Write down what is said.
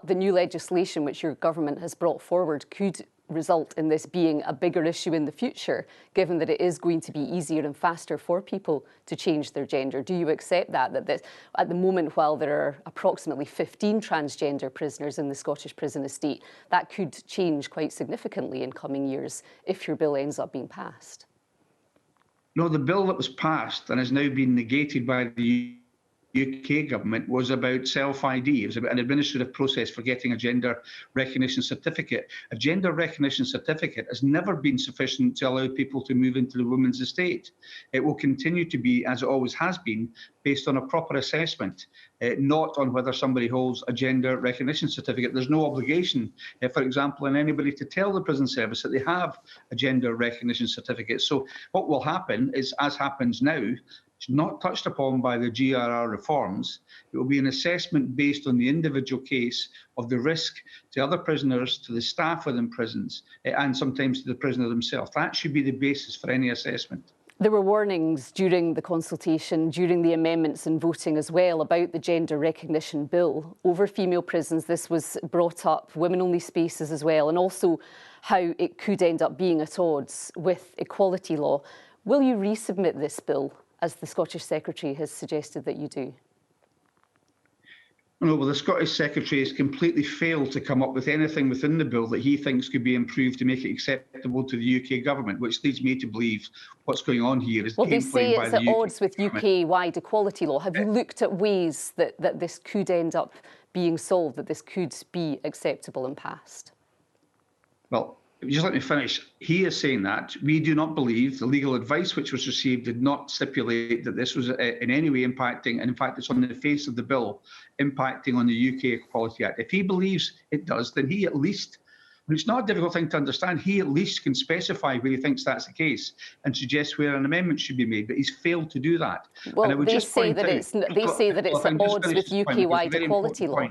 the new legislation which your government has brought forward could result in this being a bigger issue in the future, given that it is going to be easier and faster for people to change their gender. Do you accept that this, at the moment, while there are approximately 15 transgender prisoners in the Scottish prison estate, that could change quite significantly in coming years if your bill ends up being passed? No, the bill that was passed and has now been negated by the UK government was about self-ID. It was about an administrative process for getting a gender recognition certificate. A gender recognition certificate has never been sufficient to allow people to move into the women's estate. It will continue to be, as it always has been, based on a proper assessment, not on whether somebody holds a gender recognition certificate. There's no obligation, for example, on anybody to tell the prison service that they have a gender recognition certificate. So what will happen is, as happens now, it's not touched upon by the GRR reforms. It will be an assessment based on the individual case of the risk to other prisoners, to the staff within prisons, and sometimes to the prisoner themselves. That should be the basis for any assessment. There were warnings during the consultation, during the amendments and voting as well, about the gender recognition bill over female prisons. This was brought up, women-only spaces as well, and also how it could end up being at odds with equality law. Will you resubmit this bill, as the Scottish Secretary has suggested that you do? No, well, the Scottish Secretary has completely failed to come up with anything within the bill that he thinks could be improved to make it acceptable to the UK government, which leads me to believe what's going on here is well, they say by it's the at odds with government. UK-wide equality law. Have you looked at ways that this could end up being solved, that this could be acceptable and passed? Well, just let me finish. He is saying that we do not believe the legal advice which was received did not stipulate that this was in any way impacting, and in fact it's on the face of the bill, impacting on the UK Equality Act. If he believes it does, then he at least, and it's not a difficult thing to understand, he at least can specify where he thinks that's the case and suggest where an amendment should be made, but he's failed to do that. Well, they say that it's at odds with UK-wide equality law.